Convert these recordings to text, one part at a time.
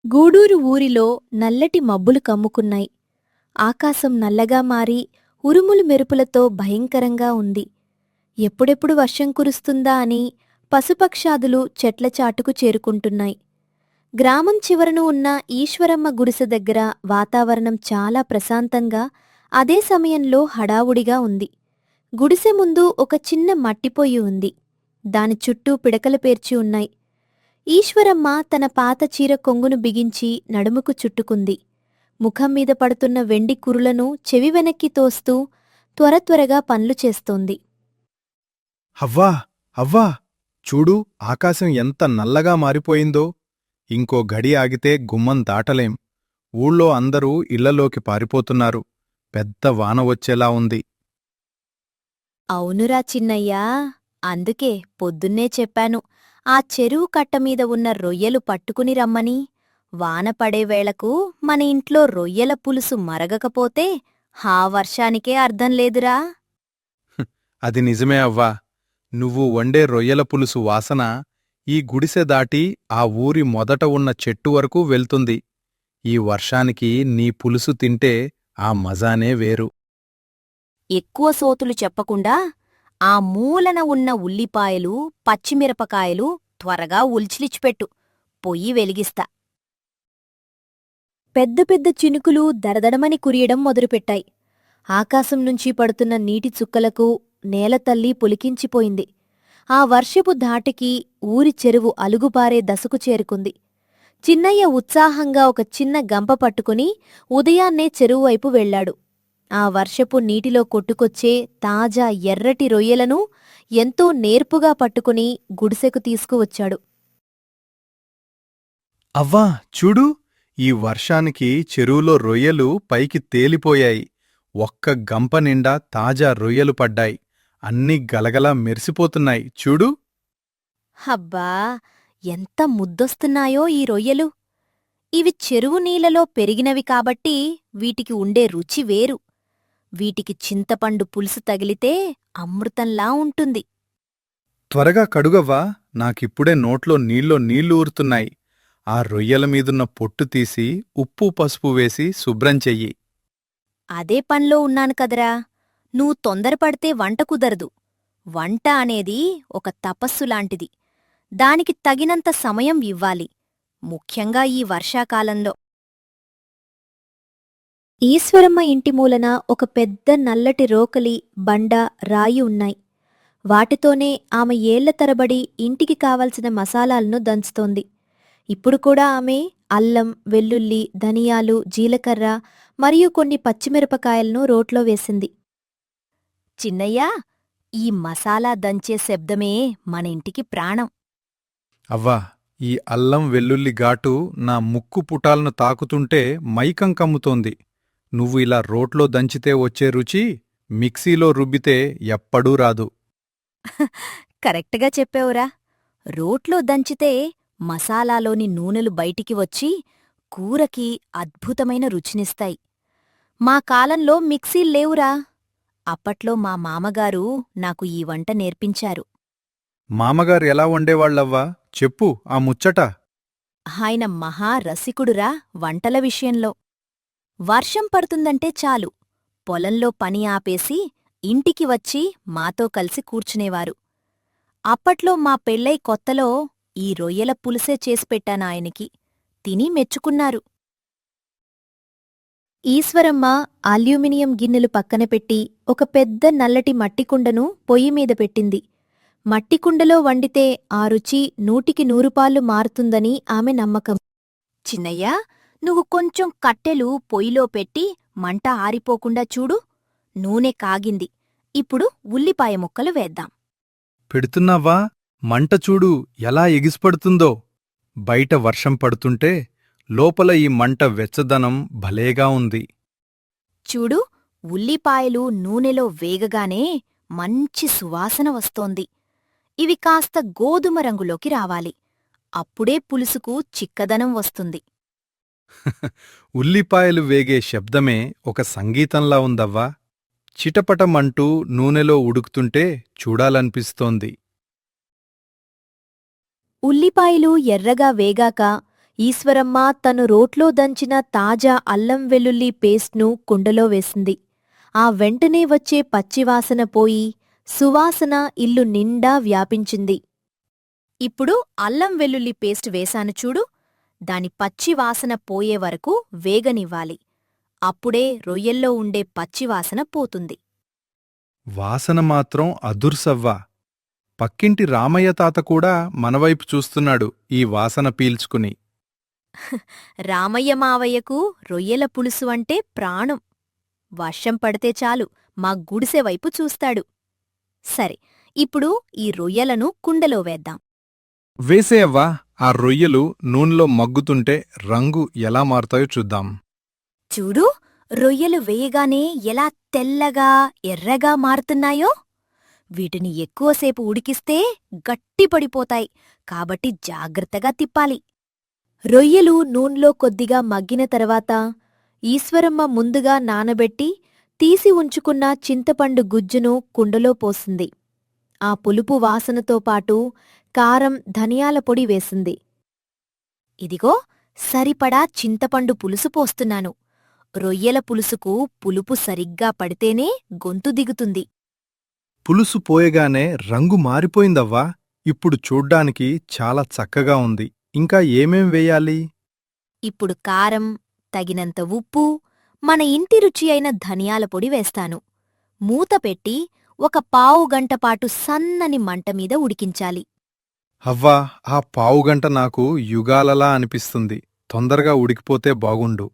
గూడూరు ఊరిలో నల్లటి మబ్బులు కమ్ముకున్నాయి. ఆకాశం నల్లగా మారి ఉరుములు మెరుపులతో భయంకరంగా ఉంది. ఎప్పుడెప్పుడు వర్షం కురుస్తుందా అని పశుపక్షాదులు చెట్ల చాటుకు చేరుకుంటున్నాయి. గ్రామం చివరను ఉన్న ఈశ్వరమ్మ గుడిసె దగ్గర వాతావరణం చాలా ప్రశాంతంగా, అదే సమయంలో హడావుడిగా ఉంది. గుడిసె ముందు ఒక చిన్న మట్టిపొయ్యి ఉంది. దాని చుట్టూ పిడకలు పేర్చి ఉన్నాయి. ఈశ్వరమ్మ తన పాత చీర కొంగును బిగించి నడుముకు చుట్టుకుంది. ముఖం మీద పడుతున్న వెండి కురులను చెవి వెనక్కి తోస్తూ త్వరత్వరగా పనులు చేస్తోంది. అవ్వా అవ్వా చూడు, ఆకాశం ఎంత నల్లగా మారిపోయిందో. ఇంకో గడి ఆగితే గుమ్మం దాటలేం. ఊళ్ళో అందరూ ఇళ్లలోకి పారిపోతున్నారు. పెద్ద వాన వచ్చేలా ఉంది. అవునురా చిన్నయ్యా, అందుకే పొద్దున్నే చెప్పాను ఆ చెరువు కట్టమీద ఉన్న రొయ్యలు పట్టుకుని రమ్మని. వాన పడేవేళకు మన ఇంట్లో రొయ్యల పులుసు మరగకపోతే హా వర్షానికే అర్థం లేదురా. అది నిజమే అవ్వా. నువ్వు వండే రొయ్యల పులుసు వాసన ఈ గుడిసె దాటి ఆ ఊరి మొదట ఉన్న చెట్టు వరకు వెళ్తుంది. ఈ వర్షానికి నీ పులుసు తింటే ఆ మజానే వేరు. ఎక్కువ సోతులు చెప్పకుండా ఆ మూలన ఉన్న ఉల్లిపాయలు, పచ్చిమిరపకాయలు త్వరగా ఉల్చిలిచ్చిపెట్టు, పొయ్యి వెలిగిస్తా. పెద్ద పెద్ద చినుకులు దడదడమని కురియడం మొదలుపెట్టాయి. ఆకాశం నుంచి పడుతున్న నీటి చుక్కలకు నేలతల్లి పులికించిపోయింది. ఆ వర్షపు ధాటికి ఊరి చెరువు అలుగుబారే దశకు చేరుకుంది. చిన్నయ్య ఉత్సాహంగా ఒక చిన్న గంప పట్టుకుని ఉదయాన్నే చెరువువైపు వెళ్లాడు. ఆ వర్షపు నీటిలో కొట్టుకొచ్చే తాజా ఎర్రటి రొయ్యలను ఎంతో నేర్పుగా పట్టుకుని గుడిసెకు తీసుకువచ్చాడు. అవ్వా చూడు, ఈ వర్షానికి చెరువులో రొయ్యలు పైకి తేలిపోయాయి. ఒక్క గంప నిండా తాజా రొయ్యలు పడ్డాయి. అన్నీ గలగలా మెరిసిపోతున్నాయి చూడు. హబ్బా, ఎంత ముద్దొస్తున్నాయో ఈ రొయ్యలు! ఇవి చెరువు నీళ్లలో పెరిగినవి కాబట్టి వీటికి ఉండే రుచి వేరు. వీటికి చింతపండు పులుసు తగిలితే అమృతంలా ఉంటుంది. త్వరగా కడుగవ్వా, నాకిప్పుడే నోట్లో నీళ్లు ఊరుతున్నాయి. ఆ రొయ్యల మీదున్న పొట్టు తీసి ఉప్పు పసుపు వేసి శుభ్రం చెయ్యి. అదే పనిలో ఉన్నాను కదరా. నువ్వు తొందరపడితే వంట కుదరదు. వంట అనేది ఒక తపస్సులాంటిది. దానికి తగినంత సమయం ఇవ్వాలి, ముఖ్యంగా ఈ వర్షాకాలంలో. ఈశ్వరమ్మ ఇంటి మూలన ఒక పెద్ద నల్లటి రోకలి, బండ, రాయి ఉన్నాయి. వాటితోనే ఆమె ఏళ్ల తరబడి ఇంటికి కావలసిన మసాలాలను దంచుతోంది. ఇప్పుడు కూడా ఆమె అల్లం, వెల్లుల్లి, ధనియాలు, జీలకర్ర మరియు కొన్ని పచ్చిమిరపకాయలను రోట్లో వేసింది. చిన్నయ్యా, ఈ మసాలా దంచే శబ్దమే మన ఇంటికి ప్రాణం. అవ్వా, ఈ అల్లం వెల్లుల్లి ఘాటు నా ముక్కు పుటాలను తాకుతుంటే మైకం కమ్ముతోంది. నువ్వు ఇలా రోట్లో దంచితే వచ్చే రుచి మిక్సీలో రుబ్బితే ఎప్పుడూ రాదు. కరెక్ట్గా చెప్పావురా. రోట్లో దంచితే మసాలాలోని నూనెలు బయటికి వచ్చి కూరకి అద్భుతమైన రుచినిస్తాయి. మా కాలంలో మిక్సీల్లేవురా. అప్పట్లో మా మామగారు నాకు ఈ వంట నేర్పించారు. మామగారు ఎలా వండేవాళ్లవ్వా? చెప్పు ఆ ముచ్చట. ఆయన మహా రసికుడురా వంటల విషయంలో. వర్షం పడుతుందంటే చాలు, పొలంలో పని ఆపేసి ఇంటికి వచ్చి మాతో కలిసి కూర్చునేవారు. అప్పట్లో మా పెళ్ళై కొత్తలో ఈ రొయ్యల పులుసే చేసిపెట్టానాయనికి. తిని మెచ్చుకున్నారు. ఈశ్వరమ్మ అల్యూమినియం గిన్నెలు పక్కన పెట్టి ఒక పెద్ద నల్లటి మట్టికుండను పొయ్యిమీద పెట్టింది. మట్టికుండలో వండితే ఆ రుచి 100% మారుతుందని ఆమె నమ్మకం. చిన్నయ్యా, నువ్వు కొంచెం కట్టెలు పొయ్యిలో పెట్టి మంట ఆరిపోకుండా చూడు. నూనె కాగింది. ఇప్పుడు ఉల్లిపాయ ముక్కలు వేద్దాం. పెడుతున్నావా? మంట చూడు ఎలా ఎగిసిపడుతుందో. బయట వర్షం పడుతుంటే లోపల ఈ మంట వెచ్చదనం భలేగా ఉంది. చూడు, ఉల్లిపాయలు నూనెలో వేగగానే మంచి సువాసన వస్తోంది. ఇవి కాస్త గోధుమ రంగులోకి రావాలి. అప్పుడే పులుసుకు చిక్కదనం వస్తుంది. ఉల్లిపాయలు వేగే శబ్దమే ఒక సంగీతంలా ఉందవ్వా. చిటపటమంటూ నూనెలో ఉడుకుతుంటే చూడాలనిపిస్తోంది. ఉల్లిపాయలు ఎర్రగా వేగాక ఈశ్వరమ్మ తను రోట్లో దంచిన తాజా అల్లం వెల్లుల్లి పేస్ట్ను కుండలో వేసింది. ఆ వెంటనే వచ్చే పచ్చివాసన పోయి సువాసన ఇల్లు నిండా వ్యాపించింది. ఇప్పుడు అల్లం వెల్లుల్లి పేస్ట్ వేశాను చూడు, దాని పచ్చివాసన పోయే వరకు వేగనివ్వాలి. అప్పుడే రొయ్యల్లో ఉండే పచ్చివాసన పోతుంది. వాసన మాత్రం అదుర్సవ్వా. పక్కింటి రామయ్య తాత కూడా మనవైపు చూస్తున్నాడు ఈ వాసన పీల్చుకుని. రామయ్య మావయ్యకు రొయ్యల పులుసు అంటే ప్రాణం. వర్షం పడితే చాలు మా గుడిసె వైపు చూస్తాడు. సరే, ఇప్పుడు ఈ రొయ్యలను కుండలో వేద్దాం. వేసేయవ్వా, ఆ రొయ్యలు నూనెలో మగ్గుతుంటే రంగు ఎలా మారుతాయో చూద్దాం. చూడు, రొయ్యలు వేయగానే ఎలా తెల్లగా ఎర్రగా మారుతున్నాయో. వీటిని ఎక్కువసేపు ఉడికిస్తే గట్టిపడిపోతాయి, కాబట్టి జాగ్రత్తగా తిప్పాలి. రొయ్యలు నూన్లో కొద్దిగా మగ్గిన తర్వాత ఈశ్వరమ్మ ముందుగా నానబెట్టి తీసి ఉంచుకున్న చింతపండు గుజ్జును కుండలో పోసింది. ఆ పులుపు వాసనతో పాటు కారం, ధనియాల పొడి వేసింది. ఇదిగో, సరిపడా చింతపండు పులుసు పోస్తున్నాను. రొయ్యల పులుసుకు పులుపు సరిగ్గా పడితేనే గొంతు దిగుతుంది. పులుసు పోయగానే రంగు మారిపోయిందవ్వా. ఇప్పుడు చూడ్డానికి చాలా చక్కగా ఉంది. ఇంకా ఏమేం వేయాలి? ఇప్పుడు కారం, తగినంత ఉప్పు, మన ఇంటి రుచి అయిన ధనియాల పొడి వేస్తాను. మూత పెట్టి ఒక పావుగంటపాటు సన్నని మంటమీద ఉడికించాలి. అవ్వా, ఆ పావుగంట నాకు యుగాలలా అనిపిస్తుంది. తొందరగా ఉడికిపోతే బాగుండు.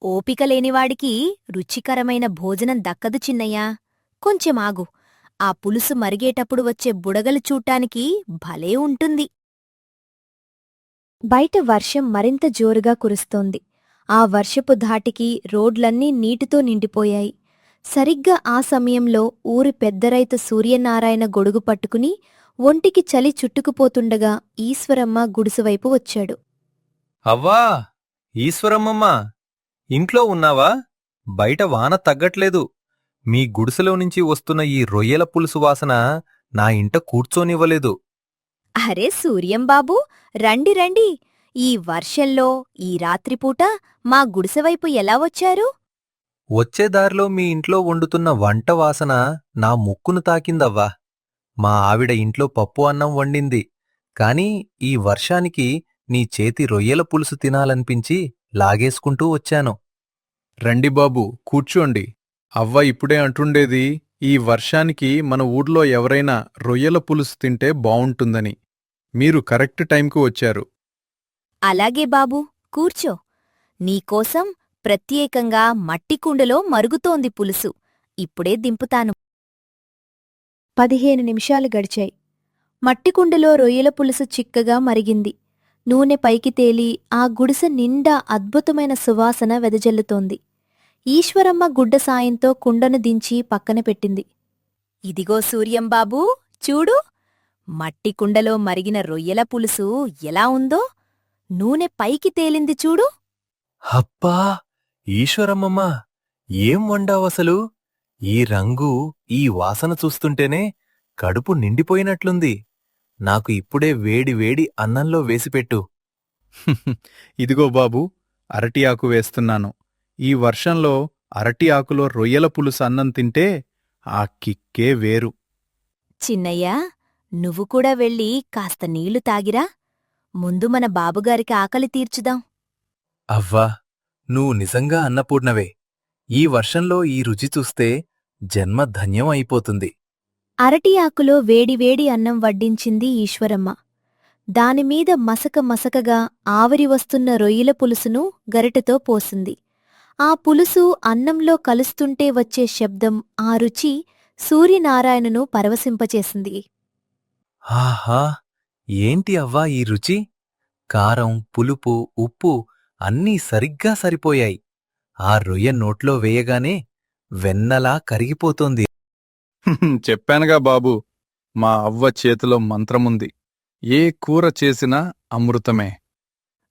ఓపిక లేనివాడికి రుచికరమైన భోజనం దక్కదు చిన్నయ్యా. కొంచెం ఆగు. ఆ పులుసు మరిగేటప్పుడు వచ్చే బుడగలు చూడ్డానికి భలే ఉంటుంది. బయట వర్షం మరింత జోరుగా కురుస్తోంది. ఆ వర్షపు ధాటికి రోడ్లన్నీ నీటితో నిండిపోయాయి. సరిగ్గా ఆ సమయంలో ఊరి పెద్దరైతు సూర్యనారాయణ గొడుగు పట్టుకుని ఒంటికి చలి చుట్టుకుపోతుండగా ఈశ్వరమ్మ గుడిసెవైపు వచ్చాడు. అవ్వా, ఈశ్వరమ్మమ్మా, ఇంట్లో ఉన్నావా? బయట వాన తగ్గట్లేదు. మీ గుడిసెలో నుంచి వస్తున్న ఈ రొయ్యల పులుసు వాసన నా ఇంట కూర్చోనివ్వలేదు. అరే సూర్యంబాబూ, రండి రండి. ఈ వర్షంలో ఈ రాత్రిపూట మా గుడిసెవైపు ఎలా వచ్చారు? వచ్చే దారిలో మీ ఇంట్లో వండుతున్న వంట వాసన నా ముక్కును తాకిందవ్వా. మా ఆవిడ ఇంట్లో పప్పు అన్నం వండింది, కాని ఈ వర్షానికి నీ చేతి రొయ్యల పులుసు తినాలనిపించి లాగేసుకుంటూ వచ్చాను. రండి బాబూ, కూర్చోండి. అవ్వ ఇప్పుడే అంటుండేది, ఈ వర్షానికి మన ఊర్లో ఎవరైనా రొయ్యల పులుసు తింటే బావుంటుందని. మీరు కరెక్ట్ టైంకు వచ్చారు. అలాగే బాబూ, కూర్చో. నీకోసం ప్రత్యేకంగా మట్టికుండలో మరుగుతోంది పులుసు. ఇప్పుడే దింపుతాను. 15 నిమిషాలు గడిచాయి. మట్టికుండలో రొయ్యల పులుసు చిక్కగా మరిగింది. నూనె పైకి తేలి ఆ గుడిసె నిండా అద్భుతమైన సువాసన వెదజల్లుతోంది. ఈశ్వరమ్మ గుడ్డ సాయంతో కుండను దించి పక్కన పెట్టింది. ఇదిగో సూర్యంబాబూ, చూడు, మట్టికుండలో మరిగిన రొయ్యల పులుసు ఎలా ఉందో. నూనె పైకి తేలింది చూడు. అబ్బా, ఈశ్వరమ్మమ్మా, ఏం వండావసలు? ఈ రంగు, ఈ వాసన చూస్తుంటేనే కడుపు నిండిపోయినట్లుంది. నాకు ఇప్పుడే వేడి వేడి అన్నంలో వేసిపెట్టు. ఇదిగో బాబూ, అరటి ఆకు వేస్తున్నాను. ఈ వర్షంలో అరటి ఆకులో రొయ్యల పులుసు అన్నం తింటే ఆ కిక్కే వేరు. చిన్నయ్యా, నువ్వు కూడా వెళ్ళి కాస్త నీళ్లు తాగిరా. ముందు మన బాబుగారికి ఆకలి తీర్చుదాం. అవ్వా, నువ్వు నిజంగా అన్నపూర్ణవే. ఈ వర్షంలో ఈ రుచి చూస్తే జన్మ ధన్యం అయిపోతుంది. అరటి ఆకులో వేడివేడి అన్నం వడ్డించింది ఈశ్వరమ్మ. దానిమీద మసక మసకగా ఆవిరి వస్తున్న రొయ్యల పులుసును గరిటెతో పోసింది. ఆ పులుసు అన్నంలో కలుస్తుంటే వచ్చే శబ్దం, ఆ రుచి సూర్యనారాయణను పరవశింపచేసింది. ఆహా, ఏంటి అవ్వా ఈ రుచి? కారం, పులుపు, ఉప్పు అన్నీ సరిగ్గా సరిపోయాయి. ఆ రొయ్య నోట్లో వేయగానే వెన్నలా కరిగిపోతోంది. చెప్పానుగా బాబూ, మా అవ్వ చేతిలో మంత్రముంది. ఏ కూర చేసినా అమృతమే.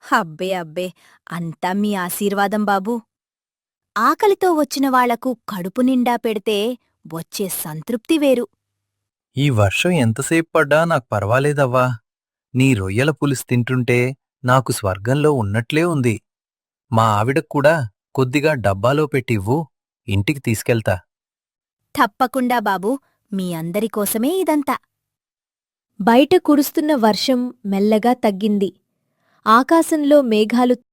అబ్బే అబ్బే, అంతా మీ ఆశీర్వాదం బాబూ. ఆకలితో వచ్చిన వాళ్లకు కడుపు నిండా పెడితే వచ్చే సంతృప్తి వేరు. ఈ వర్షం ఎంతసేపు పడ్డా నాకు పర్వాలేదవ్వా. నీ రొయ్యల పులుసు తింటుంటే నాకు స్వర్గంలో ఉన్నట్లే ఉంది. మా ఆవిడకు కూడా కొద్దిగా డబ్బాలో పెట్టివ్వు, ఇంటికి తీసుకెళ్తా. తప్పకుండా బాబూ, మీ అందరి కోసమే ఇదంతా. బయట కురుస్తున్న వర్షం మెల్లగా తగ్గింది. ఆకాశంలో మేఘాలు